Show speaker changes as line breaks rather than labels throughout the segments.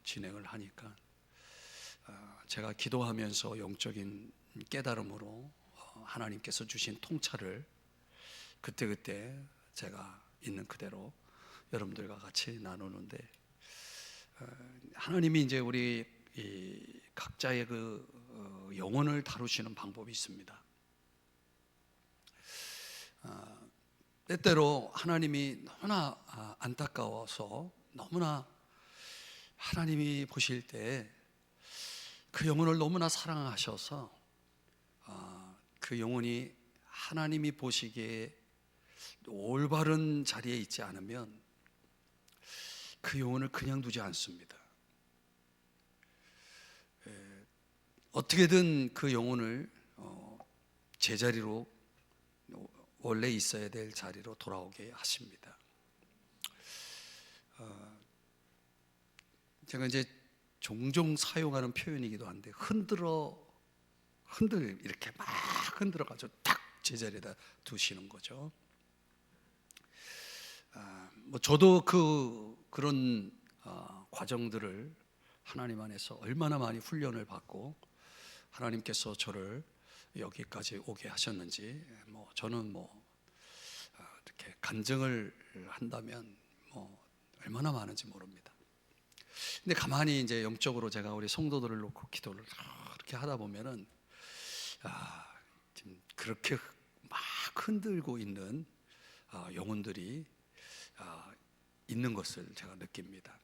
진행을 하니까 제가 기도하면서 영적인 깨달음으로 하나님께서 주신 통찰을 그때그때 제가 있는 그대로 여러분들과 같이 나누는데, 하나님이 이제 우리 각자의 그 영혼을 다루시는 방법이 있습니다. 때때로 하나님이 너무나 안타까워서, 너무나 하나님이 보실 때 그 영혼을 너무나 사랑하셔서 그 영혼이 하나님이 보시기에 올바른 자리에 있지 않으면 그 영혼을 그냥 두지 않습니다. 어떻게든 그 영혼을 제자리로, 원래 있어야 될 자리로 돌아오게 하십니다. 제가 이제 종종 사용하는 표현이기도 한데, 이렇게 막 흔들어가지고 딱 제자리에다 두시는 거죠. 저도 그런 과정들을 하나님 안에서 얼마나 많이 훈련을 받고 하나님께서 저를 여기까지 오게 하셨는지, 저는 이렇게 간증을 한다면 얼마나 많은지 모릅니다. 근데 가만히 이제 영적으로 제가 우리 성도들을 놓고 기도를 그렇게 하다 보면은 지금 그렇게 막 흔들고 있는 영혼들이 있는 것을 제가 느낍니다.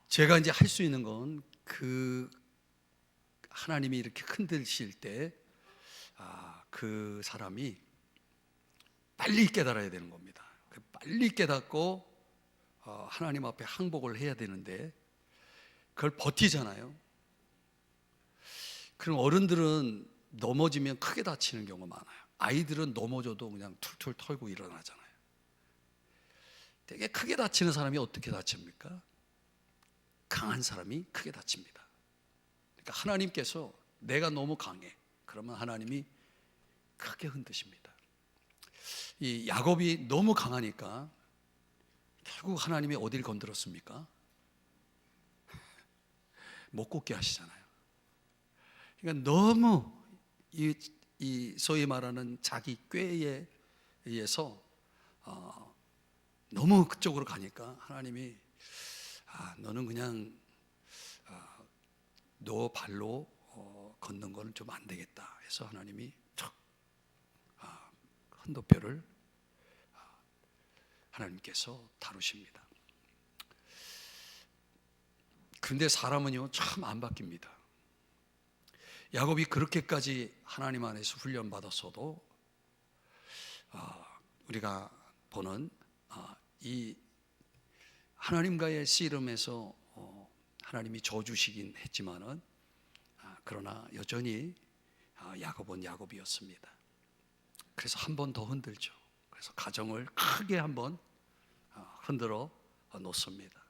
제가 이제 할 수 있는 건 그 하나님이 이렇게 흔들실 때 그 사람이 빨리 깨달아야 되는 겁니다. 빨리 깨닫고 하나님 앞에 항복을 해야 되는데, 그걸 버티잖아요. 그럼 어른들은 넘어지면 크게 다치는 경우가 많아요. 아이들은 넘어져도 그냥 툴툴 털고 일어나잖아요. 되게 크게 다치는 사람이 어떻게 다칩니까? 강한 사람이 크게 다칩니다. 그러니까 하나님께서 내가 너무 강해, 그러면 하나님이 크게 흔드십니다. 이 야곱이 너무 강하니까 결국 하나님이 어딜 건드렸습니까? 못 걷게 하시잖아요. 그러니까 너무 이 소위 말하는 자기 꾀에 의해서 너무 그쪽으로 가니까 하나님이 너는 그냥 너 발로 걷는 거는 좀 안 되겠다 해서 하나님이 툭 흔도표를 하나님께서 다루십니다. 그런데 사람은요 참 안 바뀝니다. 야곱이 그렇게까지 하나님 안에서 훈련받았어도 우리가 보는 이 하나님과의 씨름에서 하나님이 저주시긴 했지만은 그러나 여전히 야곱은 야곱이었습니다. 그래서 한 번 더 흔들죠. 그래서 가정을 크게 한번 흔들어 놓습니다.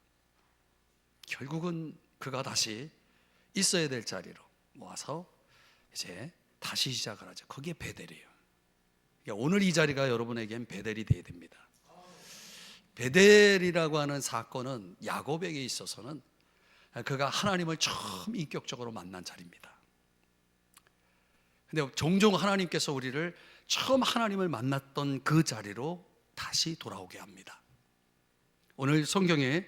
결국은 그가 다시 있어야 될 자리로 모아서 이제 다시 시작을 하죠. 그게 베델이에요. 그러니까 오늘 이 자리가 여러분에겐 베델이 되어야 됩니다. 베델이라고 하는 사건은 야곱에게 있어서는 그가 하나님을 처음 인격적으로 만난 자리입니다. 근데 종종 하나님께서 우리를 처음 하나님을 만났던 그 자리로 다시 돌아오게 합니다. 오늘 성경에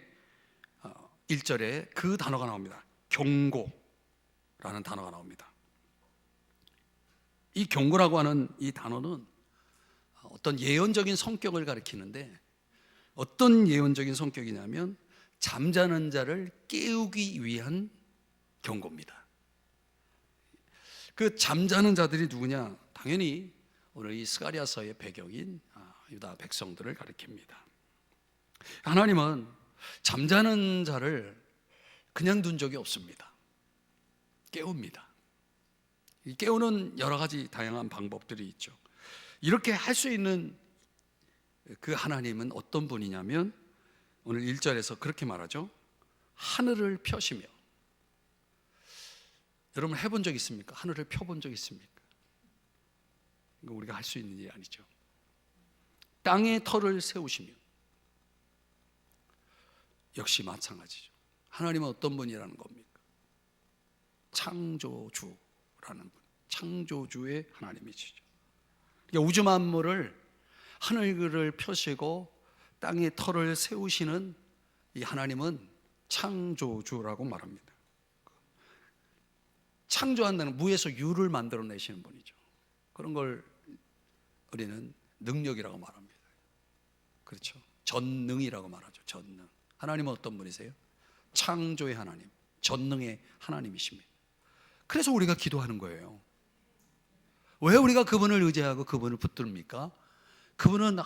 1절에 그 단어가 나옵니다. 경고라는 단어가 나옵니다. 이 경고라고 하는 이 단어는 어떤 예언적인 성격을 가리키는데, 어떤 예언적인 성격이냐면 잠자는 자를 깨우기 위한 경고입니다. 그 잠자는 자들이 누구냐? 당연히 오늘 이 스가랴서의 배경인 유다 백성들을 가리킵니다. 하나님은 잠자는 자를 그냥 둔 적이 없습니다. 깨웁니다. 이 깨우는 여러 가지 다양한 방법들이 있죠. 이렇게 할 수 있는 그 하나님은 어떤 분이냐면 오늘 1절에서 그렇게 말하죠. 하늘을 펴시며. 여러분 해본 적 있습니까? 하늘을 펴본 적 있습니까? 이거 우리가 할 수 있는 일이 아니죠. 땅에 터를 세우시며 역시 마찬가지죠. 하나님은 어떤 분이라는 겁니까? 창조주라는 분, 창조주의 하나님이시죠. 그러니까 우주 만물을, 하늘을 펴시고 땅에 터를 세우시는 이 하나님은 창조주라고 말합니다. 창조한다는, 무에서 유를 만들어내시는 분이죠. 그런 걸 우리는 능력이라고 말합니다. 그렇죠. 전능이라고 말하죠. 전능. 하나님은 어떤 분이세요? 창조의 하나님, 전능의 하나님이십니다. 그래서 우리가 기도하는 거예요. 왜 우리가 그분을 의지하고 그분을 붙듭니까? 그분은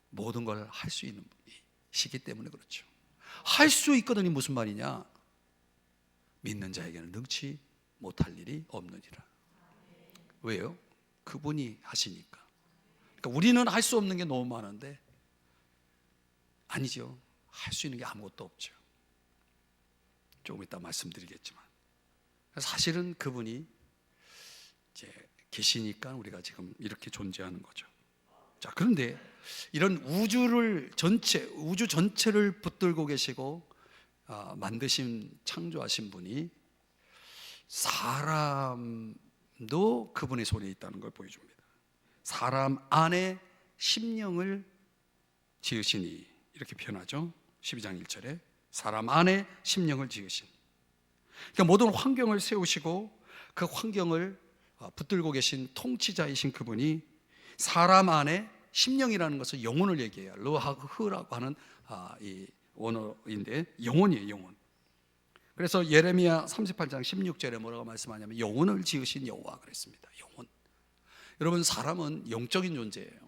모든 걸 할 수 있는 분이시기 때문에 그렇죠. 할 수 있거든이 무슨 말이냐? 믿는 자에게는 능치 못할 일이 없느니라. 왜요? 그분이 하시니까. 그러니까 우리는 할 수 없는 게 너무 많은데, 아니죠. 할 수 있는 게 아무것도 없죠. 조금 이따 말씀드리겠지만, 사실은 그분이 이제 계시니까 우리가 지금 이렇게 존재하는 거죠. 자, 그런데 이런 우주 전체를 붙들고 계시고 만드신, 창조하신 분이 사람도 그분의 손에 있다는 걸 보여줍니다. 사람 안에 심령을 지으시니, 이렇게 표현하죠. 12장 1절에 사람 안에 심령을 지으신. 그러니까 모든 환경을 세우시고 그 환경을 붙들고 계신 통치자이신 그분이 사람 안에, 심령이라는 것은 영혼을 얘기해요. 르하흐라고 하는 이 원어인데 영혼이에요, 영혼. 그래서 예레미야 38장 16절에 뭐라고 말씀하냐면 영혼을 지으신 여호와 그랬습니다. 영혼. 여러분, 사람은 영적인 존재예요.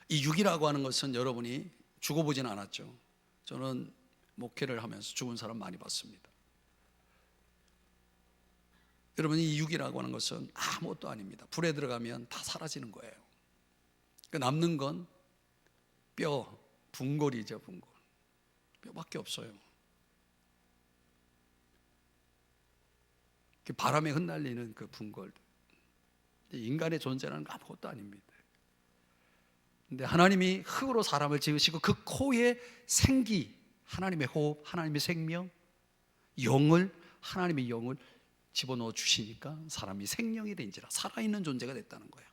이 육이라고 하는 것은 여러분이 죽어보진 않았죠. 저는 목회를 하면서 죽은 사람 많이 봤습니다. 여러분, 이 육이라고 하는 것은 아무것도 아닙니다. 불에 들어가면 다 사라지는 거예요. 남는 건 뼈, 분골이죠. 분골. 뼈밖에 없어요. 바람에 흩날리는 그 분골. 인간의 존재라는 거 아무것도 아닙니다. 근데 하나님이 흙으로 사람을 지으시고 그 코에 생기, 하나님의 호흡, 하나님의 생명, 하나님의 영을 집어넣어 주시니까 사람이 생명이 된지라, 살아있는 존재가 됐다는 거예요.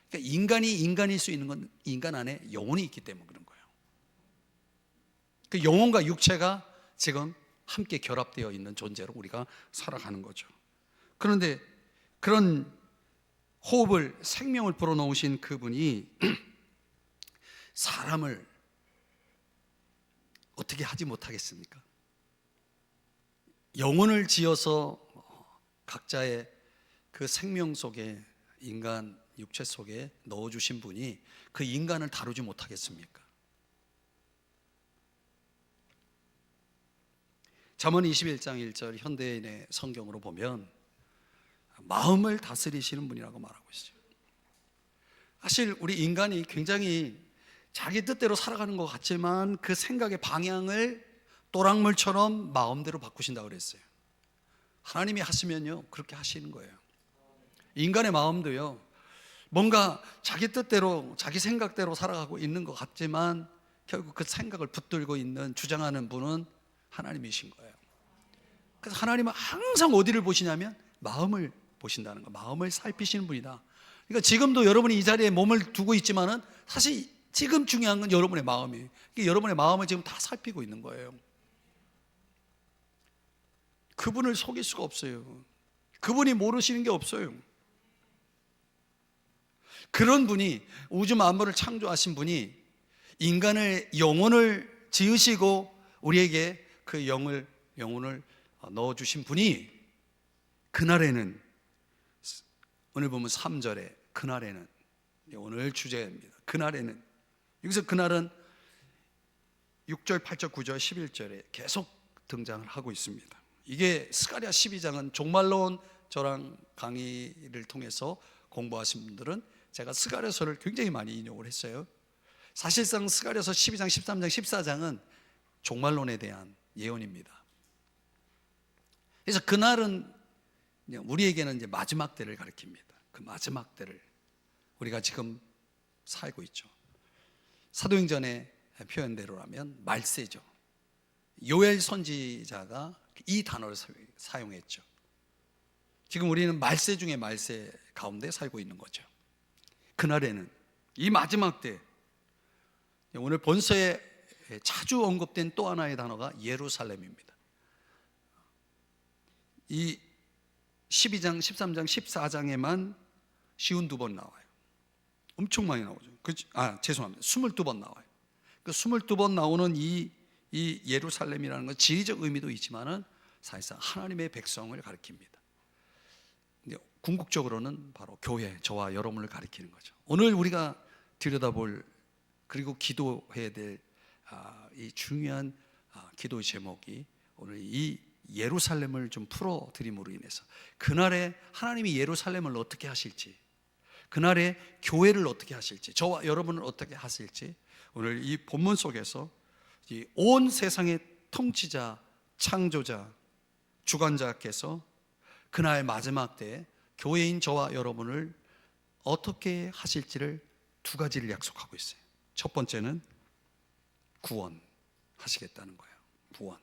그러니까 인간이 인간일 수 있는 건 인간 안에 영혼이 있기 때문에 그런 거예요. 그 영혼과 육체가 지금 함께 결합되어 있는 존재로 우리가 살아가는 거죠. 그런데 그런 호흡을, 생명을 불어넣으신 그분이 사람을 어떻게 하지 못하겠습니까? 영혼을 지어서 각자의 그 생명 속에, 인간 육체 속에 넣어주신 분이 그 인간을 다루지 못하겠습니까? 잠언 21장 1절 현대인의 성경으로 보면 마음을 다스리시는 분이라고 말하고 있어요. 사실 우리 인간이 굉장히 자기 뜻대로 살아가는 것 같지만 그 생각의 방향을 또랑물처럼 마음대로 바꾸신다고 그랬어요. 하나님이 하시면요, 그렇게 하시는 거예요. 인간의 마음도요, 뭔가 자기 뜻대로, 자기 생각대로 살아가고 있는 것 같지만 결국 그 생각을 붙들고 있는, 주장하는 분은 하나님이신 거예요. 그래서 하나님은 항상 어디를 보시냐면 마음을 보신다는 거, 마음을 살피시는 분이다. 그러니까 지금도 여러분이 이 자리에 몸을 두고 있지만은 사실 지금 중요한 건 여러분의 마음이에요. 그러니까 여러분의 마음을 지금 다 살피고 있는 거예요. 그분을 속일 수가 없어요. 그분이 모르시는 게 없어요. 그런 분이, 우주 만물을 창조하신 분이 인간의 영혼을 지으시고 우리에게 그 영혼을 넣어주신 분이, 그날에는, 오늘 보면 3절에 그날에는, 오늘 주제입니다. 그날에는, 여기서 그날은 6절, 8절, 9절, 11절에 계속 등장을 하고 있습니다. 이게 스가랴 12장은 종말론, 저랑 강의를 통해서 공부하신 분들은 제가 스가랴서를 굉장히 많이 인용을 했어요. 사실상 스가랴서 12장, 13장, 14장은 종말론에 대한 예언입니다. 그래서 그날은 우리에게는 이제 마지막 때를 가리킵니다. 그 마지막 때를 우리가 지금 살고 있죠. 사도행전에 표현대로라면 말세죠. 요엘 선지자가 이 단어를 사용했죠. 지금 우리는 말세 중에 말세 가운데 살고 있는 거죠. 그날에는, 이 마지막 때, 오늘 본서에 자주 언급된 또 하나의 단어가 예루살렘입니다. 이 12장, 13장, 14장에만 52번 나와요. 엄청 많이 나오죠. 죄송합니다. 22번 나와요. 그 22번 나오는 이 예루살렘이라는 건 지리적 의미도 있지만은 사실상 하나님의 백성을 가리킵니다. 궁극적으로는 바로 교회, 저와 여러분을 가리키는 거죠. 오늘 우리가 들여다볼 그리고 기도해야 될 이 중요한 기도 제목이 오늘 이 예루살렘을 좀 풀어드림으로 인해서 그날에 하나님이 예루살렘을 어떻게 하실지, 그날에 교회를 어떻게 하실지, 저와 여러분을 어떻게 하실지 오늘 이 본문 속에서 이 온 세상의 통치자, 창조자, 주관자께서 그날 마지막 때 교회인 저와 여러분을 어떻게 하실지를 2가지를 약속하고 있어요. 첫 번째는 구원하시겠다는 거예요. 구원.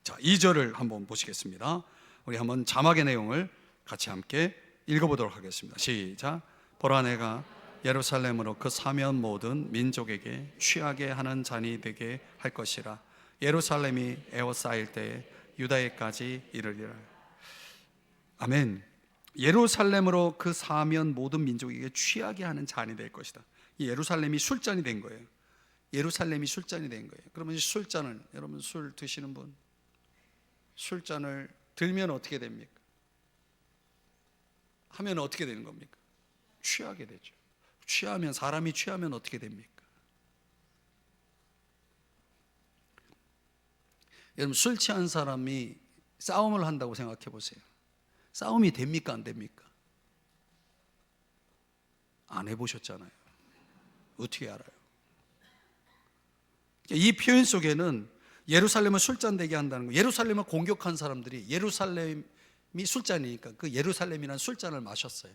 자, 2절을 한번 보시겠습니다. 우리 한번 자막의 내용을 같이 함께 읽어보도록 하겠습니다. 시작. 보라, 내가 예루살렘으로 그 사면 모든 민족에게 취하게 하는 잔이 되게 할 것이라. 예루살렘이 에워싸일 때에 유다에까지 이르리라. 아멘. 예루살렘으로 그 사면 모든 민족에게 취하게 하는 잔이 될 것이다. 이 예루살렘이 술잔이 된 거예요. 예루살렘이 술잔이 된 거예요. 그러면 술잔을, 여러분 술 드시는 분, 술잔을 들면 어떻게 됩니까? 하면 어떻게 되는 겁니까? 취하게 되죠. 사람이 취하면 어떻게 됩니까? 여러분, 술 취한 사람이 싸움을 한다고 생각해 보세요. 싸움이 됩니까? 안 됩니까? 안 해보셨잖아요. 어떻게 알아요? 이 표현 속에는 예루살렘을 술잔되게 한다는 거예요. 예루살렘을 공격한 사람들이 예루살렘이 술잔이니까 그 예루살렘이라는 술잔을 마셨어요.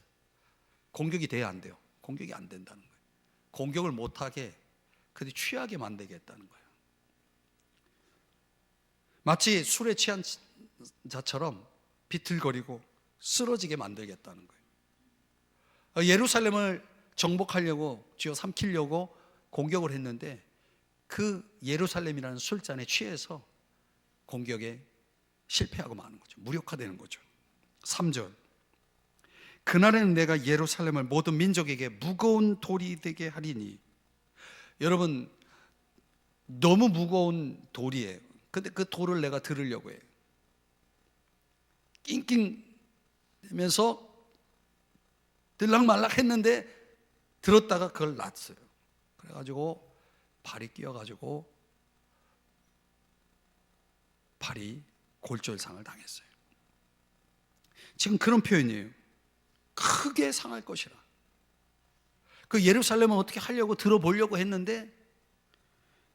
공격이 돼야 안 돼요. 공격이 안 된다는 거예요. 공격을 못하게, 그들이 취하게 만들겠다는 거예요. 마치 술에 취한 자처럼 비틀거리고 쓰러지게 만들겠다는 거예요. 예루살렘을 정복하려고, 쥐어삼키려고 공격을 했는데 그 예루살렘이라는 술잔에 취해서 공격에 실패하고 마는 거죠. 무력화되는 거죠. 3절. 그날에는 내가 예루살렘을 모든 민족에게 무거운 돌이 되게 하리니. 여러분, 너무 무거운 돌이에요. 근데 그 돌을 내가 들으려고 해요. 낑낑대면서 들락말락 했는데 들었다가 그걸 놨어요. 그래가지고 발이 끼어가지고 발이 골절상을 당했어요. 지금 그런 표현이에요. 크게 상할 것이라. 그 예루살렘을 어떻게 하려고 들어보려고 했는데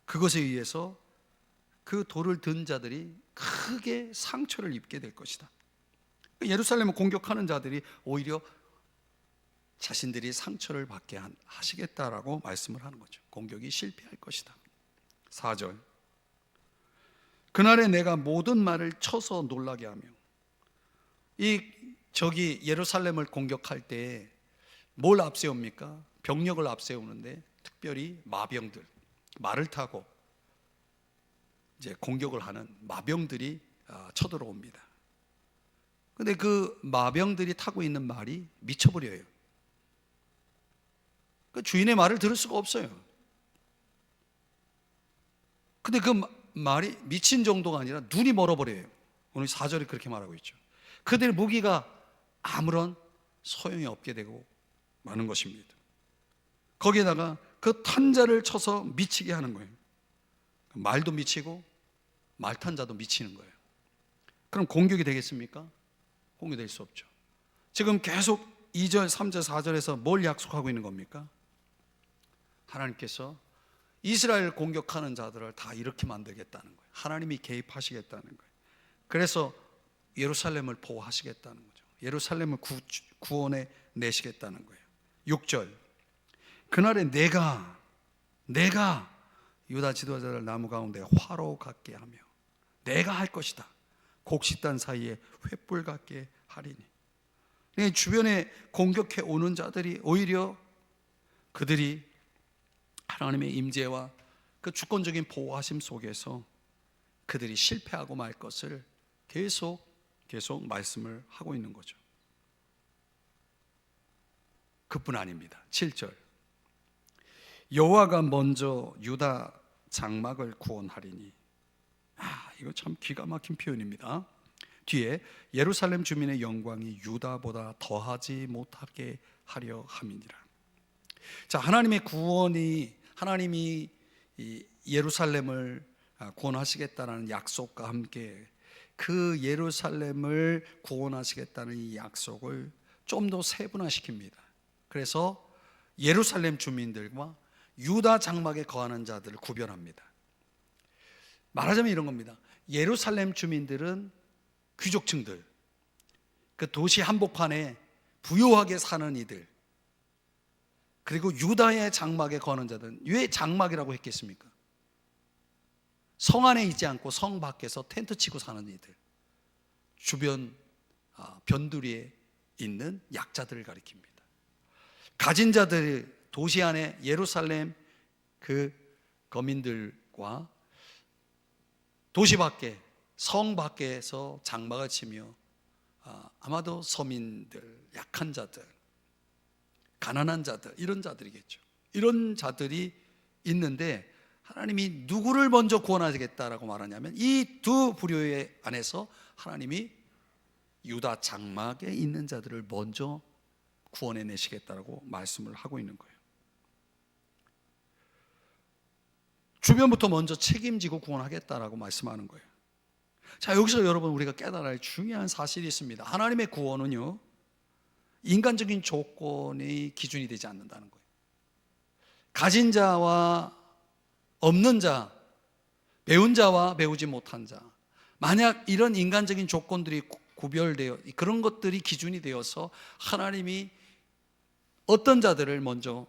그것에 의해서 그 돌을 든 자들이 크게 상처를 입게 될 것이다. 예루살렘을 공격하는 자들이 오히려 자신들이 상처를 받게 하시겠다라고 말씀을 하는 거죠. 공격이 실패할 것이다. 4절. 그날에 내가 모든 말을 쳐서 놀라게 하며. 저기 예루살렘을 공격할 때 뭘 앞세웁니까? 병력을 앞세우는데 특별히 마병들, 말을 타고 이제 공격을 하는 마병들이 쳐들어옵니다. 근데 그 마병들이 타고 있는 말이 미쳐버려요. 그 주인의 말을 들을 수가 없어요. 근데 그 말이 미친 정도가 아니라 눈이 멀어버려요. 오늘 4절에 그렇게 말하고 있죠. 그들의 무기가 아무런 소용이 없게 되고 마는 것입니다. 거기에다가 그 탄자를 쳐서 미치게 하는 거예요. 말도 미치고 말 탄 자도 미치는 거예요. 그럼 공격이 되겠습니까? 공격이 될 수 없죠. 지금 계속 2절, 3절, 4절에서 뭘 약속하고 있는 겁니까? 하나님께서 이스라엘 공격하는 자들을 다 이렇게 만들겠다는 거예요. 하나님이 개입하시겠다는 거예요. 그래서 예루살렘을 보호하시겠다는 거죠. 예루살렘을 구원해 내시겠다는 거예요. 6절. 그날에 내가 유다 지도자를 나무 가운데 화로 같게 하며 내가 할 것이다. 곡식단 사이에 횃불 같게 하리니. 주변에 공격해 오는 자들이 오히려 그들이 하나님의 임재와 그 주권적인 보호하심 속에서 그들이 실패하고 말 것을 계속 말씀을 하고 있는 거죠. 그뿐 아닙니다. 7절 여호와가 먼저 유다 장막을 구원하리니. 이거 참 기가 막힌 표현입니다. 뒤에 예루살렘 주민의 영광이 유다보다 더하지 못하게 하려 함이니라. 자, 하나님의 구원이, 하나님이 이 예루살렘을 구원하시겠다는 약속과 함께 그 예루살렘을 구원하시겠다는 이 약속을 좀 더 세분화시킵니다. 그래서 예루살렘 주민들과 유다 장막에 거하는 자들을 구별합니다. 말하자면 이런 겁니다. 예루살렘 주민들은 귀족층들, 그 도시 한복판에 부유하게 사는 이들, 그리고 유다의 장막에 거하는 자들은 왜 장막이라고 했겠습니까? 성 안에 있지 않고 성 밖에서 텐트 치고 사는 이들, 주변 변두리에 있는 약자들을 가리킵니다. 가진 자들이 도시 안에 예루살렘 그 거민들과 도시 밖에 성 밖에서 장막을 치며 아마도 서민들, 약한 자들, 가난한 자들, 이런 자들이겠죠. 이런 자들이 있는데 하나님이 누구를 먼저 구원하시겠다라고 말하냐면 이 두 부류의 안에서 하나님이 유다 장막에 있는 자들을 먼저 구원해내시겠다라고 말씀을 하고 있는 거예요. 주변부터 먼저 책임지고 구원하겠다라고 말씀하는 거예요. 자, 여기서 여러분 우리가 깨달아야 할 중요한 사실이 있습니다. 하나님의 구원은요, 인간적인 조건이 기준이 되지 않는다는 거예요. 가진 자와 없는 자, 배운 자와 배우지 못한 자, 만약 이런 인간적인 조건들이 구별되어 그런 것들이 기준이 되어서 하나님이 어떤 자들을 먼저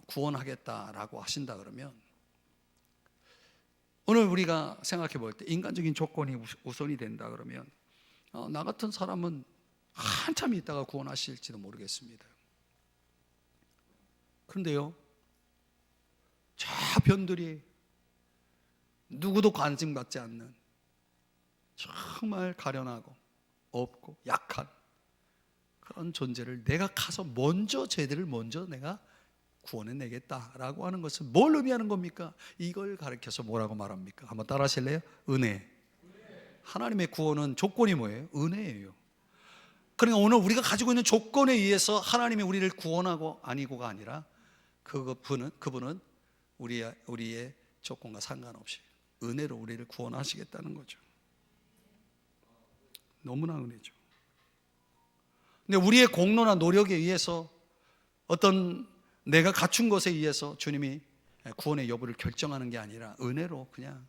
구원하겠다라고 하신다 그러면, 오늘 우리가 생각해 볼 때 인간적인 조건이 우선이 된다 그러면 나 같은 사람은 한참 있다가 구원하실지도 모르겠습니다. 그런데요, 저 변들이 누구도 관심받지 않는 정말 가련하고 없고 약한 그런 존재를 내가 가서 먼저 쟤들을 먼저 내가 구원해내겠다라고 하는 것은 뭘 의미하는 겁니까? 이걸 가르쳐서 뭐라고 말합니까? 한번 따라 하실래요? 은혜. 하나님의 구원은 조건이 뭐예요? 은혜예요. 그러니까 오늘 우리가 가지고 있는 조건에 의해서 하나님이 우리를 구원하고 아니고가 아니라 그분은 우리의 조건과 상관없이 은혜로 우리를 구원하시겠다는 거죠. 너무나 은혜죠. 근데 우리의 공로나 노력에 의해서 어떤 내가 갖춘 것에 의해서 주님이 구원의 여부를 결정하는 게 아니라 은혜로 그냥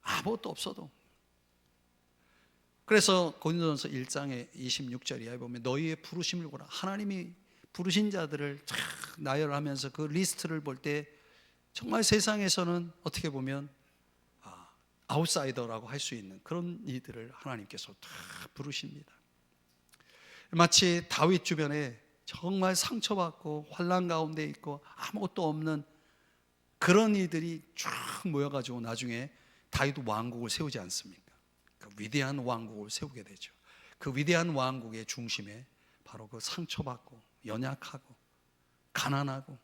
아무것도 없어도. 그래서 고린도전서 1장의 26절 이하에 보면 너희의 부르심을 보라. 하나님이 부르신 자들을 쫙 나열하면서 그 리스트를 볼 때 정말 세상에서는 어떻게 보면 아웃사이더라고 할 수 있는 그런 이들을 하나님께서 다 부르십니다. 마치 다윗 주변에 정말 상처받고 환난 가운데 있고 아무것도 없는 그런 이들이 쫙 모여가지고 나중에 다윗 왕국을 세우지 않습니까? 그 위대한 왕국을 세우게 되죠. 그 위대한 왕국의 중심에 바로 그 상처받고 연약하고 가난하고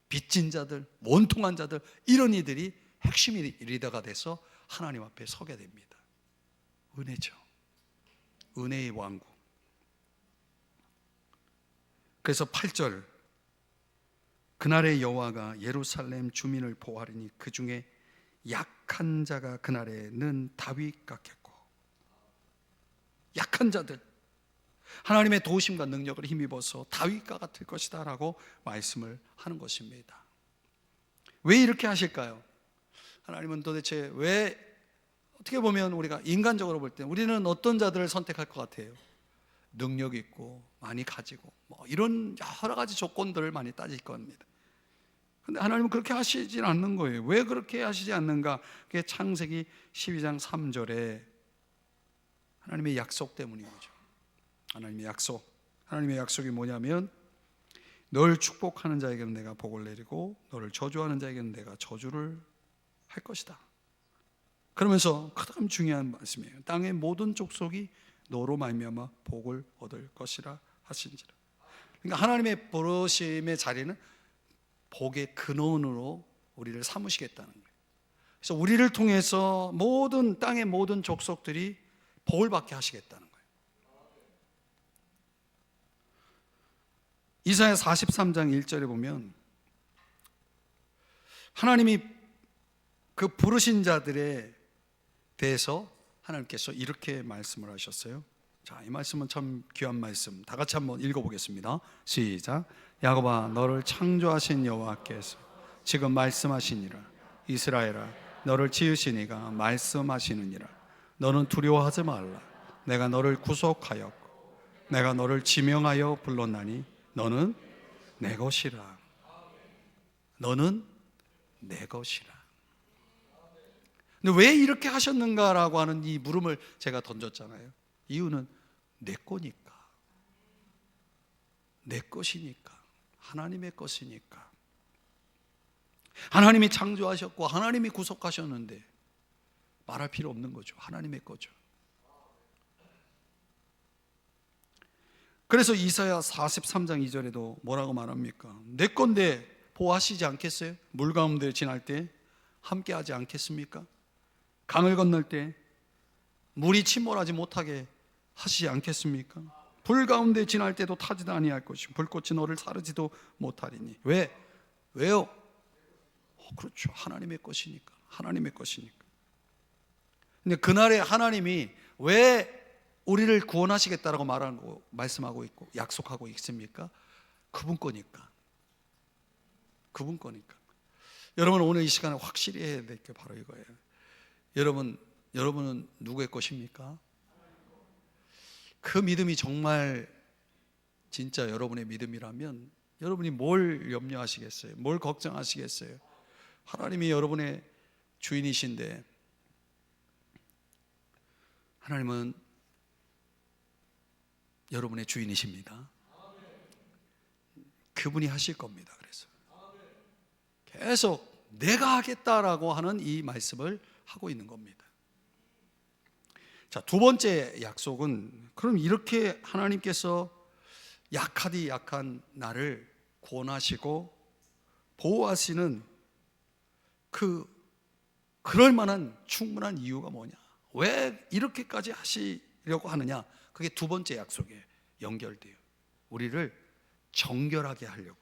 빚진 자들, 원통한 자들, 이런 이들이 핵심 리더가 돼서 하나님 앞에 서게 됩니다. 은혜죠. 은혜의 왕국. 그래서 8절 그날의 여호와가 예루살렘 주민을 보호하리니 그 중에 약한 자가 그날에는 다윗 같겠고. 약한 자들, 하나님의 도우심과 능력을 힘입어서 다윗과 같을 것이다 라고 말씀을 하는 것입니다. 왜 이렇게 하실까요? 하나님은 도대체 왜, 어떻게 보면 우리가 인간적으로 볼 때 우리는 어떤 자들을 선택할 것 같아요? 능력 있고 많이 가지고 이런 여러 가지 조건들을 많이 따질 겁니다. 근데 하나님은 그렇게 하시질 않는 거예요. 왜 그렇게 하시지 않는가? 그게 창세기 12장 3절에 하나님의 약속 때문인 거죠. 하나님의 약속. 하나님의 약속이 뭐냐면 널 축복하는 자에게는 내가 복을 내리고 너를 저주하는 자에게는 내가 저주를 할 것이다. 그러면서 가장 중요한 말씀이에요. 땅의 모든 족속이 너로 말미암아 복을 얻을 것이라 하신지라. 그러니까 하나님의 부르심의 자리는 복의 근원으로 우리를 삼으시겠다는 거예요. 그래서 우리를 통해서 모든 땅의 모든 족속들이 복을 받게 하시겠다는 거예요. 이사야 43장 1절에 보면 하나님이 그 부르신 자들에 대해서 하나님께서 이렇게 말씀을 하셨어요. 자, 이 말씀은 참 귀한 말씀. 다 같이 한번 읽어보겠습니다. 시작. 야곱아, 너를 창조하신 여호와께서 지금 말씀하시니라. 이스라엘아, 너를 지으시니가 말씀하시느니라. 너는 두려워하지 말라. 내가 너를 구속하였고 내가 너를 지명하여 불렀나니 너는 내 것이라. 너는 내 것이라. 근데 왜 이렇게 하셨는가라고 하는 이 물음을 제가 던졌잖아요. 이유는 내 거니까, 내 것이니까, 하나님의 것이니까. 하나님이 창조하셨고 하나님이 구속하셨는데 말할 필요 없는 거죠. 하나님의 거죠. 그래서 이사야 43장 2절에도 뭐라고 말합니까? 내 건데 보호하시지 않겠어요? 물 가운데 지날 때 함께 하지 않겠습니까? 강을 건널 때 물이 침몰하지 못하게 하시지 않겠습니까? 불 가운데 지날 때도 타지도 아니할 것이고 불꽃이 너를 사르지도 못하리니. 왜요? 그렇죠. 하나님의 것이니까. 하나님의 것이니까. 근데 그날에 하나님이 왜 우리를 구원하시겠다라고 말씀하고 있고 약속하고 있습니까? 그분 거니까. 그분 거니까. 여러분, 오늘 이 시간에 확실히 해야 될 게 바로 이거예요. 여러분은 누구의 것입니까? 그 믿음이 정말 진짜 여러분의 믿음이라면 여러분이 뭘 염려하시겠어요? 뭘 걱정하시겠어요? 하나님이 여러분의 주인이신데 하나님은 여러분의 주인이십니다. 그분이 하실 겁니다. 그래서 계속 내가 하겠다라고 하는 이 말씀을 하고 있는 겁니다. 자, 두 번째 약속은 그럼 이렇게 하나님께서 약하디 약한 나를 구원하시고 보호하시는 그럴 만한 충분한 이유가 뭐냐? 왜 이렇게까지 하시려고 하느냐? 그게 두 번째 약속에 연결돼요. 우리를 정결하게 하려고.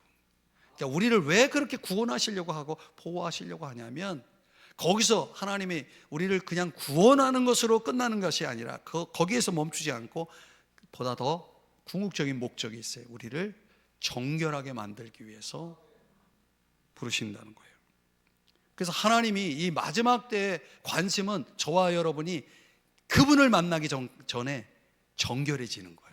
그러니까 우리를 왜 그렇게 구원하시려고 하고 보호하시려고 하냐면 거기서 하나님이 우리를 그냥 구원하는 것으로 끝나는 것이 아니라 거기에서 멈추지 않고 보다 더 궁극적인 목적이 있어요. 우리를 정결하게 만들기 위해서 부르신다는 거예요. 그래서 하나님이 이 마지막 때의 관심은 저와 여러분이 그분을 만나기 전에 정결해지는 거예요.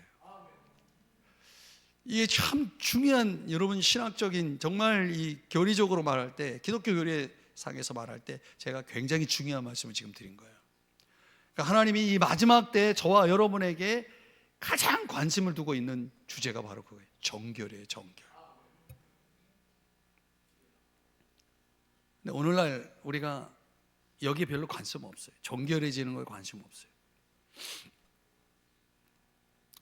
이게 참 중요한, 여러분 신학적인, 정말 이 교리적으로 말할 때, 기독교 교리상에서 말할 때 제가 굉장히 중요한 말씀을 지금 드린 거예요. 그러니까 하나님이 이 마지막 때 저와 여러분에게 가장 관심을 두고 있는 주제가 바로 그거예요. 정결이에요. 정결. 근데 오늘날 우리가 여기에 별로 관심 없어요. 정결해지는 거에 관심 없어요.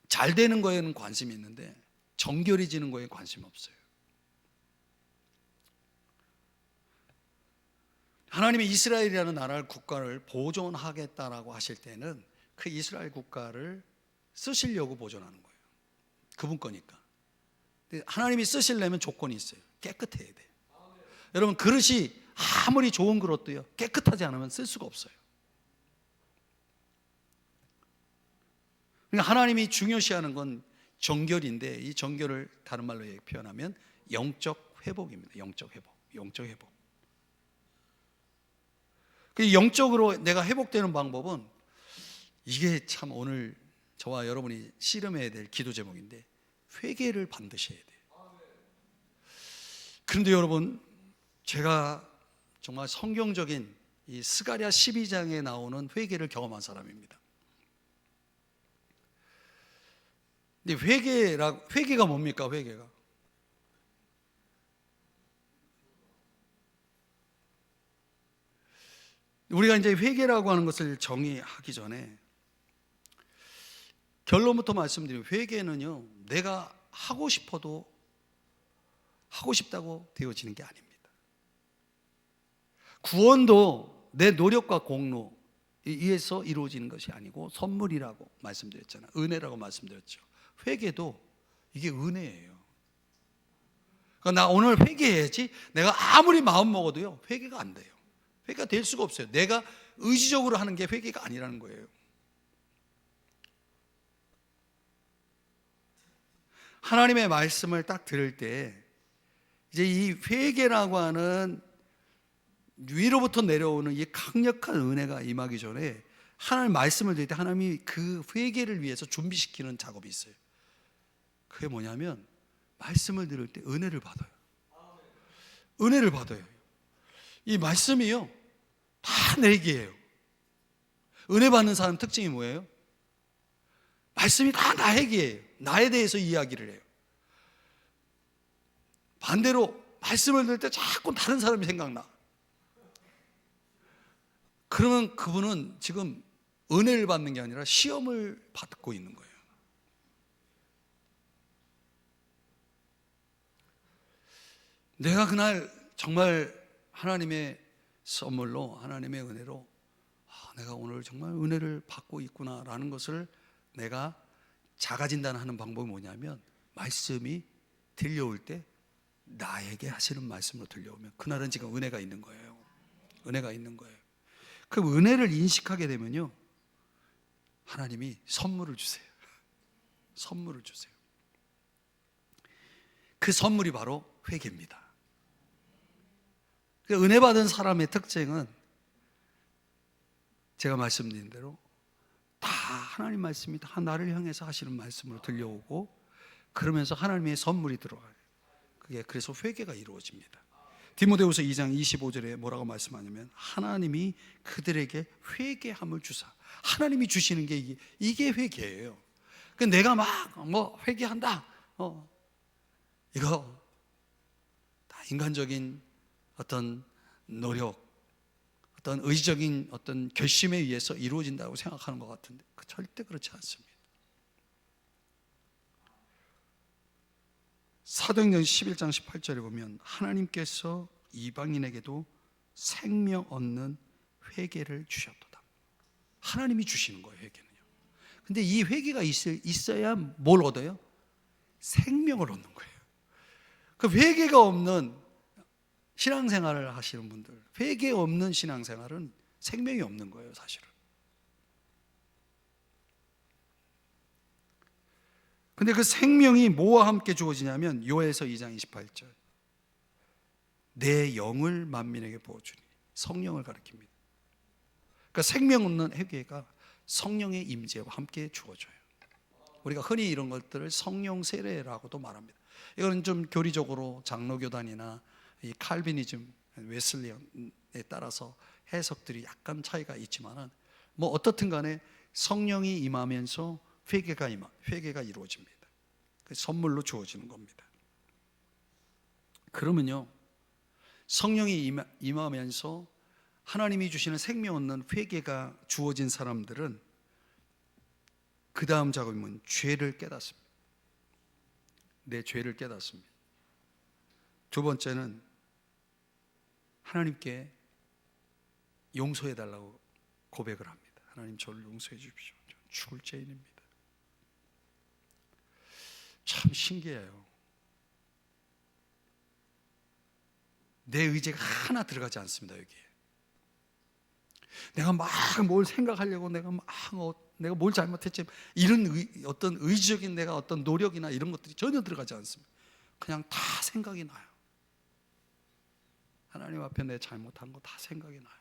잘 되는 거에는 관심이 있는데 정결해지는 거에 관심 없어요. 하나님이 이스라엘이라는 나라를, 국가를 보존하겠다라고 하실 때는 그 이스라엘 국가를 쓰시려고 보존하는 거예요. 그분 거니까. 근데 하나님이 쓰시려면 조건이 있어요. 깨끗해야 돼. 여러분, 그릇이 아무리 좋은 그릇도요, 깨끗하지 않으면 쓸 수가 없어요. 그러니까 하나님이 중요시하는 건 정결인데, 이 정결을 다른 말로 표현하면 영적 회복입니다. 영적 회복. 영적 회복. 그 영적으로 내가 회복되는 방법은, 이게 참 오늘 저와 여러분이 씨름해야 될 기도 제목인데, 회개를 반드시 해야 돼요. 그런데 여러분, 제가 정말 성경적인 이 스가랴 12장에 나오는 회개를 경험한 사람입니다. 근데 회개가 뭡니까? 회개가 우리가 이제 회개라고 하는 것을 정의하기 전에 결론부터 말씀드리면, 회개는요, 내가 하고 싶어도 하고 싶다고 되어지는 게 아닙니다. 구원도 내 노력과 공로에 의해서 이루어지는 것이 아니고 선물이라고 말씀드렸잖아요. 은혜라고 말씀드렸죠. 회개도 이게 은혜예요. 그러니까 나 오늘 회개해야지, 내가 아무리 마음 먹어도요, 회개가 안 돼요. 회개가 될 수가 없어요. 내가 의지적으로 하는 게 회개가 아니라는 거예요. 하나님의 말씀을 딱 들을 때 이제 이 회개라고 하는 위로부터 내려오는 이 강력한 은혜가 임하기 전에 하나님 말씀을 들을 때 하나님이 그 회개를 위해서 준비시키는 작업이 있어요. 그게 뭐냐면, 말씀을 들을 때 은혜를 받아요. 은혜를 받아요. 이 말씀이요, 다 내 얘기예요. 은혜 받는 사람 특징이 뭐예요? 말씀이 다 나 얘기예요. 나에 대해서 이야기를 해요. 반대로 말씀을 들을 때 자꾸 다른 사람이 생각나. 그러면 그분은 지금 은혜를 받는 게 아니라 시험을 받고 있는 거예요. 내가 그날 정말 하나님의 선물로, 하나님의 은혜로, 내가 오늘 정말 은혜를 받고 있구나라는 것을 내가 자가진단하는 방법이 뭐냐면, 말씀이 들려올 때 나에게 하시는 말씀으로 들려오면 그날은 지금 은혜가 있는 거예요. 은혜가 있는 거예요. 그 은혜를 인식하게 되면요, 하나님이 선물을 주세요. 선물을 주세요. 그 선물이 바로 회개입니다. 은혜 받은 사람의 특징은 제가 말씀드린 대로 다 하나님 말씀이 다 나를 향해서 하시는 말씀으로 들려오고, 그러면서 하나님의 선물이 들어와요. 그게 그래서 회개가 이루어집니다. 디모데후서 2장 25절에 뭐라고 말씀하냐면, 하나님이 그들에게 회개함을 주사. 하나님이 주시는 게 이게 회개예요. 내가 막 뭐 회개한다, 이거 다 인간적인 어떤 노력, 어떤 의지적인 어떤 결심에 의해서 이루어진다고 생각하는 것 같은데, 절대 그렇지 않습니다. 사도행전 11장 18절에 보면, 하나님께서 이방인에게도 생명 얻는 회개를 주셨도다. 하나님이 주시는 거예요, 회개는요. 근데 이 회개가 있어야 뭘 얻어요? 생명을 얻는 거예요. 그 회개가 없는 신앙생활을 하시는 분들, 회개 없는 신앙생활은 생명이 없는 거예요, 사실은. 근데 그 생명이 뭐와 함께 주어지냐면, 요엘서 2장 28절, 내 영을 만민에게 부어주니, 성령을 가리킵니다. 그러니까 생명 없는 회개가 성령의 임재와 함께 주어져요. 우리가 흔히 이런 것들을 성령 세례라고도 말합니다. 이거는 좀 교리적으로 장로교단이나 이 칼비니즘, 웨슬리언에 따라서 해석들이 약간 차이가 있지만은, 뭐 어떻든 간에 성령이 임하면서 회개가 이루어집니다. 그 선물로 주어지는 겁니다. 그러면요, 성령이 임하면서 하나님이 주시는 생명 얻는 회개가 주어진 사람들은 그 다음 작업은 죄를 깨닫습니다. 내 죄를 깨닫습니다. 두 번째는 하나님께 용서해 달라고 고백을 합니다. 하나님, 저를 용서해 주십시오. 저는 죽을 죄인입니다. 참 신기해요. 내 의지가 하나 들어가지 않습니다, 여기에. 내가 막 뭘 생각하려고, 내가 뭘 잘못했지, 이런 어떤 의지적인 내가 어떤 노력이나 이런 것들이 전혀 들어가지 않습니다. 그냥 다 생각이 나요. 하나님 앞에 내 잘못한 거 다 생각이 나요.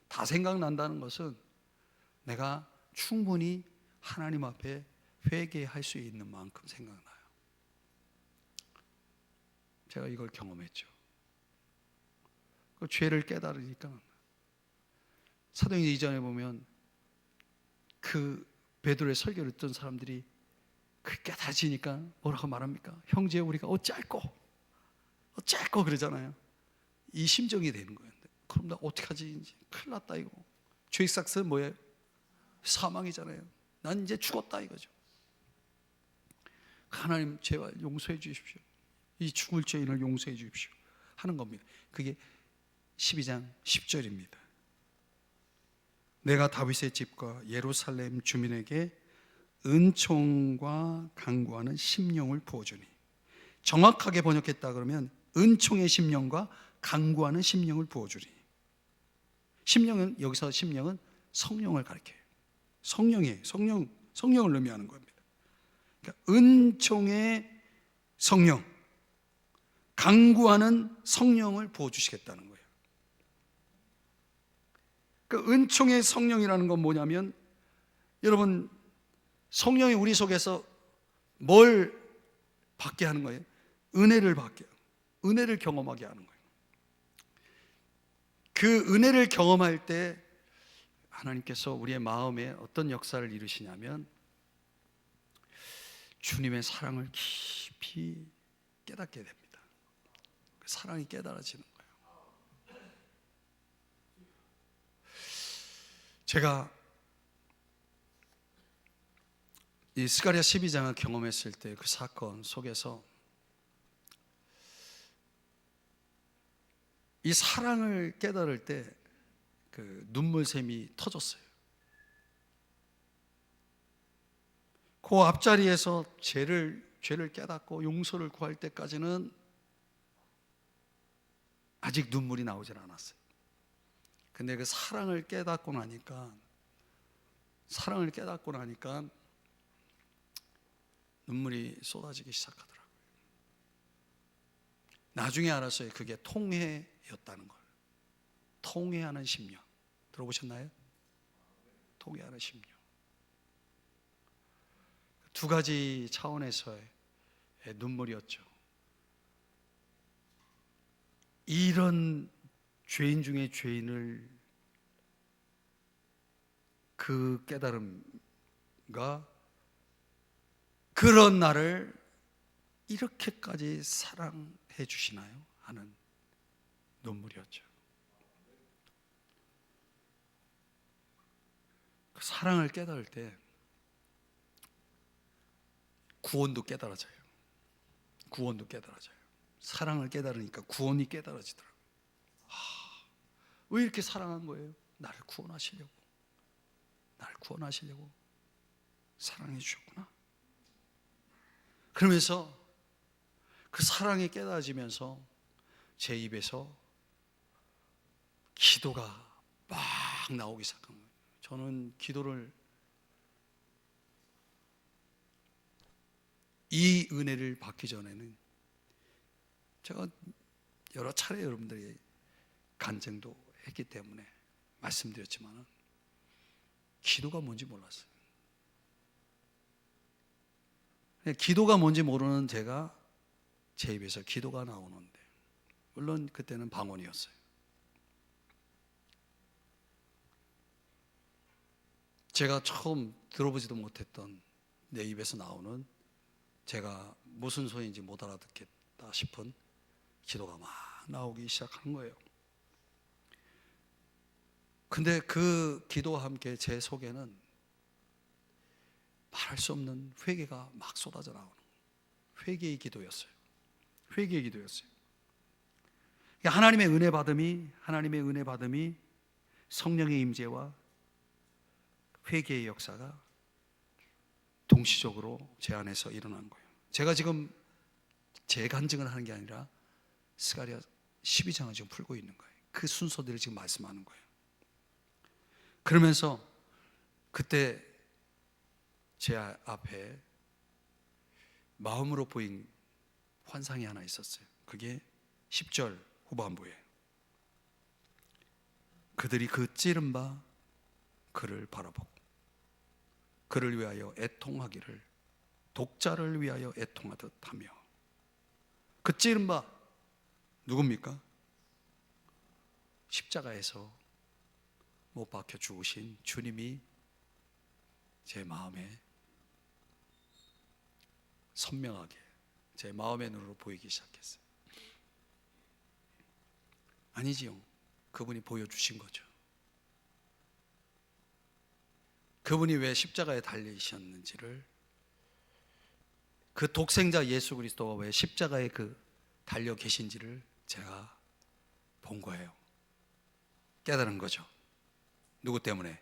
다 생각난다는 것은 내가 충분히 하나님 앞에 회개할 수 있는 만큼 생각나요. 제가 이걸 경험했죠. 그 죄를 깨달으니까 사도행전 이전에 보면 그 베드로의 설교를 듣던 사람들이 그 깨달아지니까 뭐라고 말합니까? 형제 우리가 어찌할꼬 그러잖아요. 이 심정이 되는 거예요. 그럼 나 어떡하지? 이제 큰일 났다 이거. 죄의 삭스는 뭐예요? 사망이잖아요. 난 이제 죽었다 이거죠. 하나님 제발 용서해 주십시오. 이 죽을 죄인을 용서해 주십시오 하는 겁니다. 그게 12장 10절입니다. 내가 다윗의 집과 예루살렘 주민에게 은총과 강구하는 심령을 부어주니. 정확하게 번역했다 그러면 은총의 심령과 강구하는 심령을 부어주니. 심령은, 여기서 심령은 성령을 가리켜요. 성령을 의미하는 겁니다. 그러니까 은총의 성령, 강구하는 성령을 부어주시겠다는 거예요. 그 은총의 성령이라는 건 뭐냐면, 여러분, 성령이 우리 속에서 뭘 받게 하는 거예요? 은혜를 받게, 은혜를 경험하게 하는 거예요. 그 은혜를 경험할 때 하나님께서 우리의 마음에 어떤 역사를 이루시냐면, 주님의 사랑을 깊이 깨닫게 됩니다. 그 사랑이 깨달아지는 거예요. 제가 이 스가랴 12장을 경험했을 때 그 사건 속에서 이 사랑을 깨달을 때 그 눈물샘이 터졌어요. 그 앞자리에서 죄를 깨닫고 용서를 구할 때까지는 아직 눈물이 나오질 않았어요. 근데 그 사랑을 깨닫고 나니까 눈물이 쏟아지기 시작하더라고요. 나중에 알았어요. 그게 통회였다는 걸. 통회하는 심령. 들어보셨나요? 통회하는 심령. 두 가지 차원에서의 눈물이었죠. 이런 죄인 중에 죄인을 그 깨달음과 그런 나를 이렇게까지 사랑해 주시나요? 하는 눈물이었죠. 그 사랑을 깨달을 때 구원도 깨달아져요. 사랑을 깨달으니까 구원이 깨달아지더라고요. 왜 이렇게 사랑한 거예요? 나를 구원하시려고 사랑해 주셨구나. 그러면서 그 사랑이 깨달아지면서 제 입에서 기도가 막 나오기 시작한 거예요. 저는 기도를, 이 은혜를 받기 전에는 제가 여러 차례 여러분들이 간증도 했기 때문에 말씀드렸지만 기도가 뭔지 몰랐어요. 기도가 뭔지 모르는 제가 제 입에서 기도가 나오는데, 물론 그때는 방언이었어요. 제가 처음 들어보지도 못했던 내 입에서 나오는, 제가 무슨 소리인지 못 알아듣겠다 싶은 기도가 막 나오기 시작한 거예요. 근데 그 기도와 함께 제 속에는 말할 수 없는 회개가 막 쏟아져 나오는 회개의 기도였어요. 하나님의 은혜 받음이 성령의 임재와 회개의 역사가 동시적으로 제 안에서 일어난 거예요. 제가 지금 제 간증을 하는 게 아니라 스가랴 12장을 지금 풀고 있는 거예요. 그 순서들을 지금 말씀하는 거예요. 그러면서 그때 제 앞에 마음으로 보인 환상이 하나 있었어요. 그게 10절 후반부에, 그들이 그 찌른 바 그를 바라보고 그를 위하여 애통하기를 독자를 위하여 애통하듯 하며. 그 찌른 바 누굽니까? 십자가에서 못 박혀 죽으신 주님이 제 마음에 선명하게 제 마음의 눈으로 보이기 시작했어요. 아니지요. 그분이 보여주신 거죠. 그분이 왜 십자가에 달리셨는지를, 그 독생자 예수 그리스도가 왜 십자가에 달려 계신지를 제가 본 거예요. 깨달은 거죠. 누구 때문에?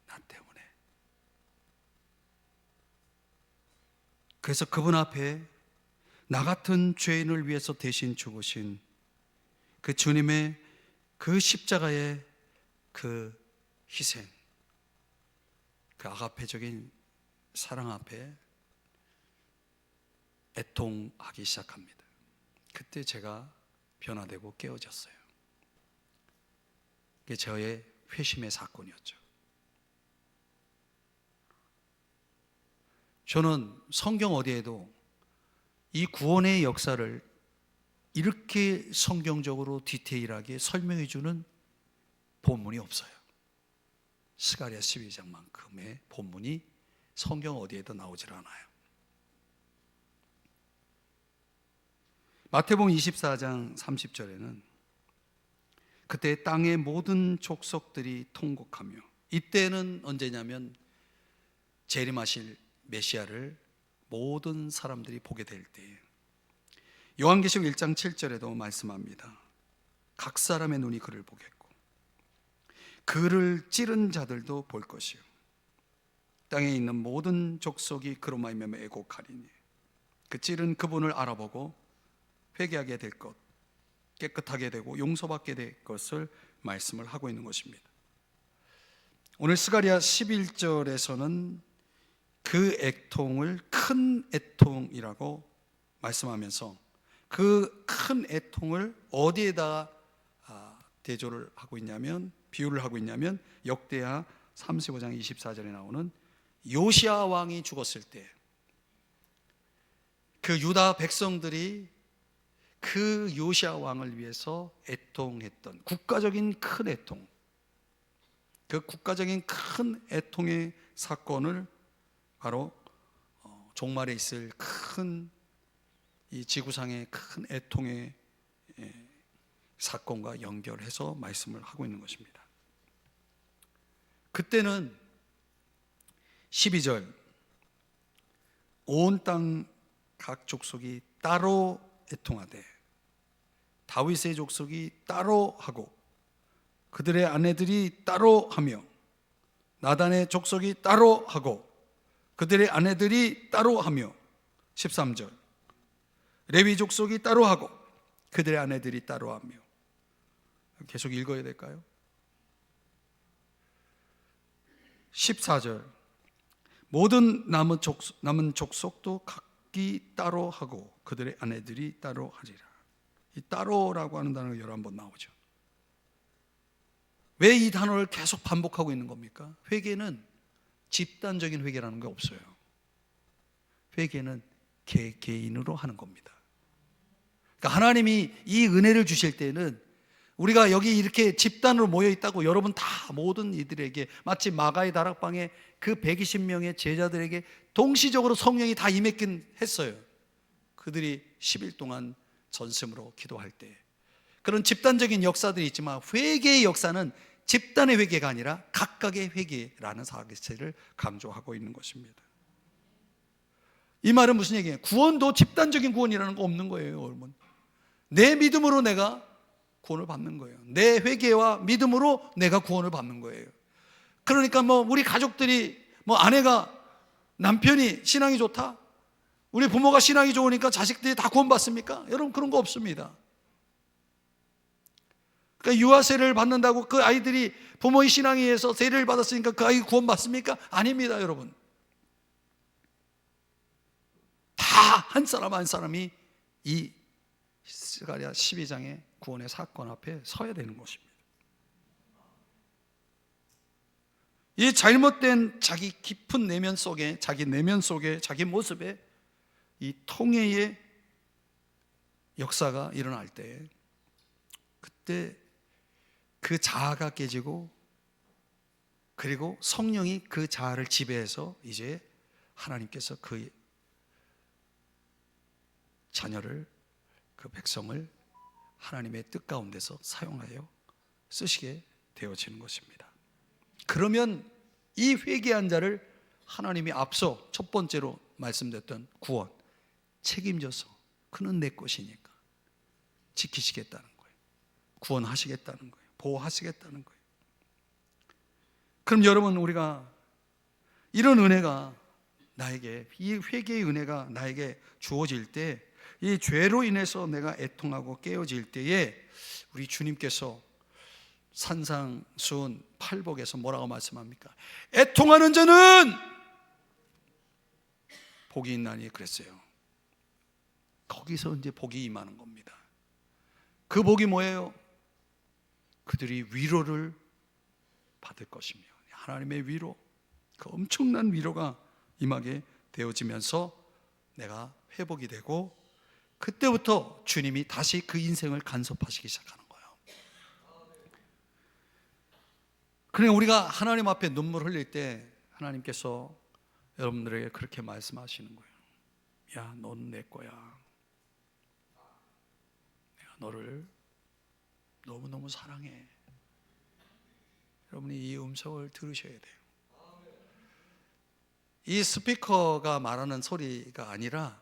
나 때문에. 그래서 그분 앞에 나 같은 죄인을 위해서 대신 죽으신 그 주님의 그 십자가의 그 희생, 그 아가페적인 사랑 앞에 애통하기 시작합니다. 그때 제가 변화되고 깨어졌어요. 그게 저의 회심의 사건이었죠. 저는 성경 어디에도 이 구원의 역사를 이렇게 성경적으로 디테일하게 설명해 주는 본문이 없어요. 스가랴 12장만큼의 본문이 성경 어디에도 나오질 않아요. 마태복음 24장 30절에는 그때 땅의 모든 족속들이 통곡하며, 이때는 언제냐면 재림하실 메시아를 모든 사람들이 보게 될 때에, 요한계시록 1장 7절에도 말씀합니다. 각 사람의 눈이 그를 보겠고 그를 찌른 자들도 볼 것이요 땅에 있는 모든 족속이 그로 말미암아 애곡하리니, 그 찌른 그분을 알아보고 회개하게 될 것, 깨끗하게 되고 용서받게 될 것을 말씀을 하고 있는 것입니다. 오늘 스가랴 11절에서는 그 애통을 큰 애통이라고 말씀하면서 그 큰 애통을 어디에다 대조를 하고 있냐면, 비유를 하고 있냐면, 역대하 35장 24절에 나오는 요시야 왕이 죽었을 때 그 유다 백성들이 그 요시야 왕을 위해서 애통했던 국가적인 큰 애통, 그 국가적인 큰 애통의 사건을 바로 종말에 있을 큰 이 지구상의 큰 애통의 사건과 연결해서 말씀을 하고 있는 것입니다. 그때는 12절, 온 땅 각 족속이 따로 애통하되 다윗의 족속이 따로 하고 그들의 아내들이 따로 하며 나단의 족속이 따로 하고 그들의 아내들이 따로 하며, 13절, 레위 족속이 따로 하고 그들의 아내들이 따로 하며. 계속 읽어야 될까요? 14절, 모든 남은 족속도 각기 따로 하고 그들의 아내들이 따로 하리라. 이 따로라고 하는 단어가 11번 나오죠. 왜 이 단어를 계속 반복하고 있는 겁니까? 회개는 집단적인 회개라는 게 없어요. 회개는 개개인으로 하는 겁니다. 그러니까 하나님이 이 은혜를 주실 때는 우리가 여기 이렇게 집단으로 모여 있다고 여러분 다 모든 이들에게, 마치 마가의 다락방에 그 120명의 제자들에게 동시적으로 성령이 다 임했긴 했어요. 그들이 10일 동안 전심으로 기도할 때. 그런 집단적인 역사들이 있지만 회개의 역사는 집단의 회개가 아니라 각각의 회개라는 사실을 강조하고 있는 것입니다. 이 말은 무슨 얘기예요? 구원도 집단적인 구원이라는 거 없는 거예요, 여러분. 내 믿음으로 내가 구원을 받는 거예요. 내 회개와 믿음으로 내가 구원을 받는 거예요. 그러니까 우리 가족들이 아내가, 남편이 신앙이 좋다, 우리 부모가 신앙이 좋으니까 자식들이 다 구원받습니까? 여러분, 그런 거 없습니다. 그러니까 유아 세례를 받는다고 그 아이들이 부모의 신앙에 의해서 세례를 받았으니까 그 아이가 구원받습니까? 아닙니다, 여러분. 다 한 사람 한 사람이 이 스가랴 12장의 구원의 사건 앞에 서야 되는 것입니다. 이 잘못된 자기 깊은 내면 속에, 자기 내면 속에, 자기 모습에 이 통회의 역사가 일어날 때 그때 그 자아가 깨지고, 그리고 성령이 그 자아를 지배해서 이제 하나님께서 그 자녀를, 그 백성을 하나님의 뜻 가운데서 사용하여 쓰시게 되어지는 것입니다. 그러면 이 회개한 자를 하나님이 앞서 첫 번째로 말씀드렸던 구원, 책임져서 그는 내 것이니까 지키시겠다는 거예요. 구원하시겠다는 거예요. 보호하시겠다는 거예요. 그럼 여러분, 우리가 이런 은혜가 나에게, 이 회개의 은혜가 나에게 주어질 때, 이 죄로 인해서 내가 애통하고 깨어질 때에 우리 주님께서 산상수훈 8복에서 뭐라고 말씀합니까? 애통하는 자는 복이 있나니 그랬어요. 거기서 이제 복이 임하는 겁니다. 그 복이 뭐예요? 그들이 위로를 받을 것이며, 하나님의 위로, 그 엄청난 위로가 임하게 되어지면서 내가 회복이 되고, 그때부터 주님이 다시 그 인생을 간섭하시기 시작하는 거예요. 그러니까 우리가 하나님 앞에 눈물 흘릴 때 하나님께서 여러분들에게 그렇게 말씀하시는 거예요. 야, 넌 내 거야. 내가 너를 너무너무 사랑해. 여러분이 이 음성을 들으셔야 돼요. 이 스피커가 말하는 소리가 아니라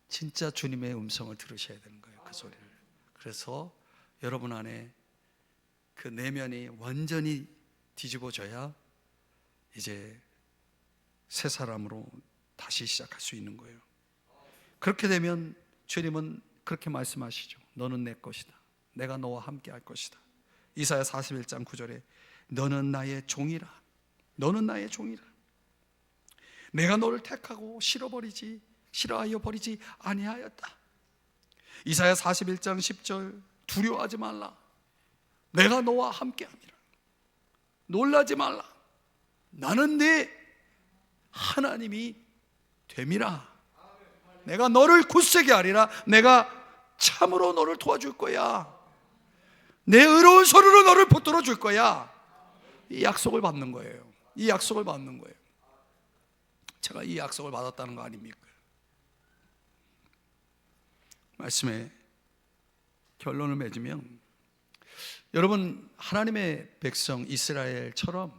진짜 주님의 음성을 들으셔야 되는 거예요. 그 소리를. 그래서 여러분 안에 그 내면이 완전히 뒤집어져야 이제 새 사람으로 다시 시작할 수 있는 거예요. 그렇게 되면 주님은 그렇게 말씀하시죠. 너는 내 것이다. 내가 너와 함께 할 것이다. 이사야 41장 9절에 너는 나의 종이라. 너는 나의 종이라. 내가 너를 택하고 싫어하여 버리지 아니하였다. 이사야 41장 10절 두려워하지 말라. 내가 너와 함께함이라. 놀라지 말라. 나는 네 하나님이 됨이라. 내가 너를 굳세게 하리라. 내가 참으로 너를 도와줄 거야. 내 의로운 손으로 너를 붙들어 줄 거야. 이 약속을 받는 거예요. 이 약속을 받는 거예요. 제가 이 약속을 받았다는 거 아닙니까? 말씀의 결론을 맺으면, 여러분, 하나님의 백성 이스라엘처럼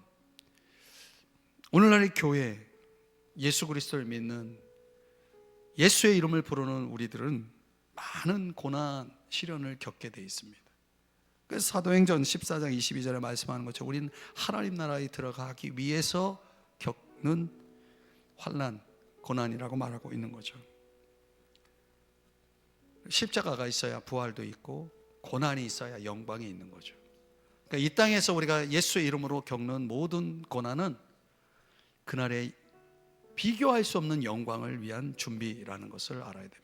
오늘날의 교회, 예수 그리스도를 믿는, 예수의 이름을 부르는 우리들은 많은 고난, 시련을 겪게 되어 있습니다. 그래서 사도행전 14장 22절에 말씀하는 것처럼 우리는 하나님 나라에 들어가기 위해서 겪는 환난, 고난이라고 말하고 있는 거죠. 십자가가 있어야 부활도 있고, 고난이 있어야 영광이 있는 거죠. 그러니까 이 땅에서 우리가 예수의 이름으로 겪는 모든 고난은 그날의 비교할 수 없는 영광을 위한 준비라는 것을 알아야 됩니다.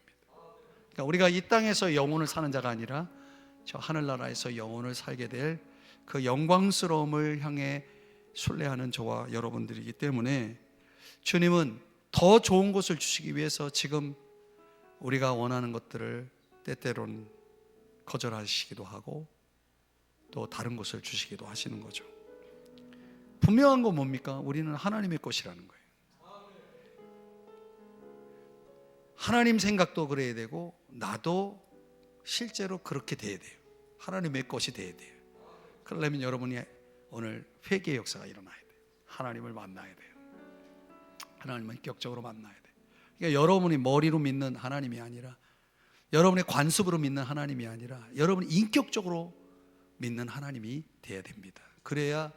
그러니까 우리가 이 땅에서 영혼을 사는 자가 아니라 저 하늘나라에서 영혼을 살게 될 그 영광스러움을 향해 순례하는 저와 여러분들이기 때문에 주님은 더 좋은 것을 주시기 위해서 지금 우리가 원하는 것들을 때때로는 거절하시기도 하고 또 다른 것을 주시기도 하시는 거죠. 분명한 건 뭡니까? 우리는 하나님의 것이라는 거예요. 하나님 생각도 그래야 되고 나도 실제로 그렇게 돼야 돼요. 하나님의 것이 돼야 돼요. 그러려면 여러분이 오늘 회개의 역사가 일어나야 돼요. 하나님을 만나야 돼요. 하나님을 인격적으로 만나야 돼요. 그러니까 여러분이 머리로 믿는 하나님이 아니라, 여러분의 관습으로 믿는 하나님이 아니라 여러분이 인격적으로 믿는 하나님이 돼야 됩니다. 그래야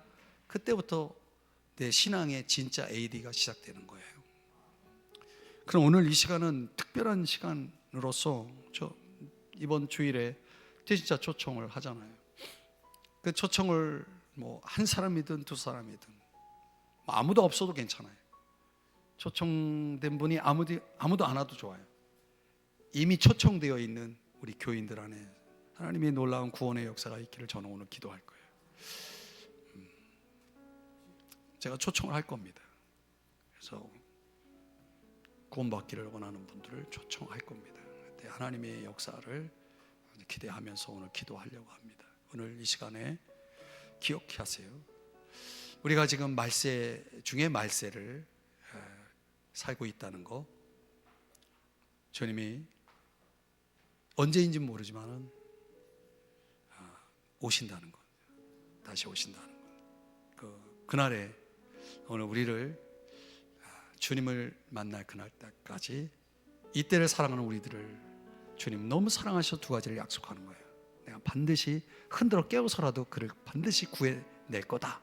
그때부터 내 신앙의 진짜 AD가 시작되는 거예요. 그럼 오늘 이 시간은 특별한 시간으로서 저 이번 주일에 진짜 초청을 하잖아요. 그 초청을 뭐 한 사람이든 두 사람이든 아무도 없어도 괜찮아요. 초청된 분이 아무도 안 와도 좋아요. 이미 초청되어 있는 우리 교인들 안에 하나님의 놀라운 구원의 역사가 있기를 저는 오늘 기도할 거예요. 제가 초청을 할 겁니다. 그래서 구원받기를 원하는 분들을 초청할 겁니다. 그때 하나님의 역사를 기대하면서 오늘 기도하려고 합니다. 오늘 이 시간에 기억해 하세요. 우리가 지금 말세 중에 말세를 살고 있다는 거, 주님이 언제인지 모르지만은 오신다는 것, 다시 오신다는 것. 그날에 오늘 우리를 주님을 만날 그날 때까지 이때를 사랑하는 우리들을 주님 너무 사랑하셔 두 가지를 약속하는 거예요. 내가 반드시 흔들어 깨워서라도 그를 반드시 구해낼 거다.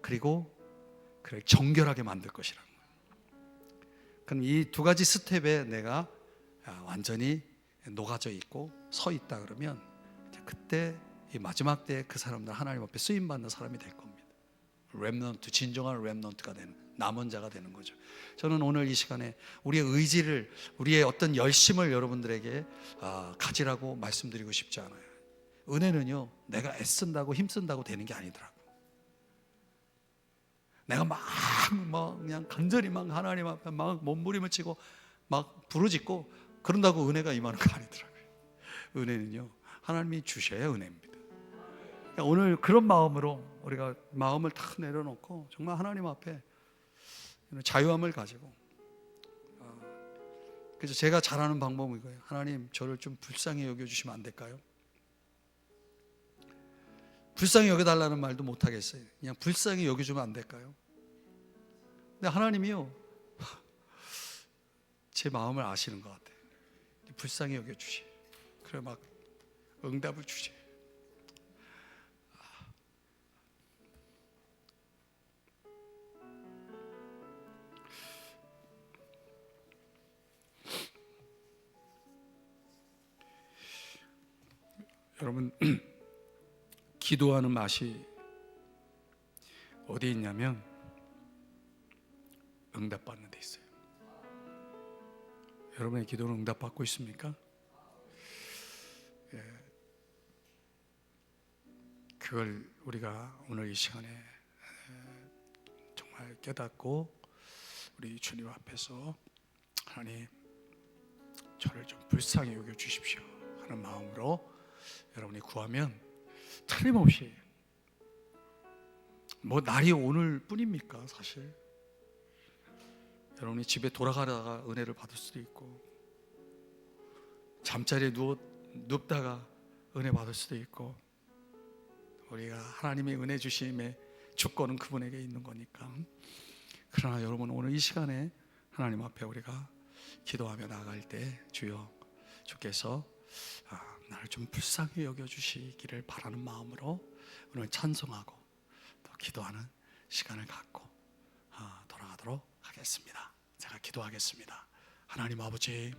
그리고 그를 정결하게 만들 것이라는 거예요. 그럼 이 두 가지 스텝에 내가 완전히 녹아져 있고 서 있다 그러면 그때 이 마지막 때 그 사람들 하나님 앞에 쓰임 받는 사람이 될 겁니다. 렘넌트, 진정한 렘넌트가 되는, 남은 자가 되는 거죠. 저는 오늘 이 시간에 우리의 의지를, 우리의 어떤 열심을 여러분들에게 가지라고 말씀드리고 싶지 않아요. 은혜는요, 내가 애쓴다고 힘쓴다고 되는 게 아니더라고. 내가 막 그냥 간절히 막 하나님 앞에 막 몸부림을 치고 막 부르짖고 그런다고 은혜가 임하는 거 아니더라고요. 은혜는요, 하나님이 주셔야 은혜입니다. 오늘 그런 마음으로 우리가 마음을 탁 내려놓고 정말 하나님 앞에 자유함을 가지고, 그래서 제가 잘하는 방법은 이거예요. 하나님, 저를 좀 불쌍히 여겨주시면 안 될까요? 불쌍히 여겨달라는 말도 못하겠어요. 그냥 불쌍히 여겨주면 안 될까요? 근데 하나님이요, 제 마음을 아시는 것 같아요. 불쌍히 여겨주시. 그래 막 응답을 주시. 여러분, 기도하는 맛이 어디 있냐면 응답받는 데 있어요. 여러분의 기도는 응답받고 있습니까? 그걸 우리가 오늘 이 시간에 정말 깨닫고 우리 주님 앞에서 하나님, 저를 좀 불쌍히 여겨주십시오 하는 마음으로 여러분이 구하면 틀림없이, 뭐 날이 오늘 뿐입니까? 사실 여러분이 집에 돌아가다가 은혜를 받을 수도 있고, 잠자리에 눕다가 은혜 받을 수도 있고, 우리가 하나님의 은혜 주심의 주권은 그분에게 있는 거니까. 그러나 여러분, 오늘 이 시간에 하나님 앞에 우리가 기도하며 나아갈 때 주여, 주께서 나를 좀 불쌍히 여겨주시기를 바라는 마음으로 오늘 찬송하고 또 기도하는 시간을 갖고 돌아가도록 하겠습니다. 제가 기도하겠습니다. 하나님 아버지,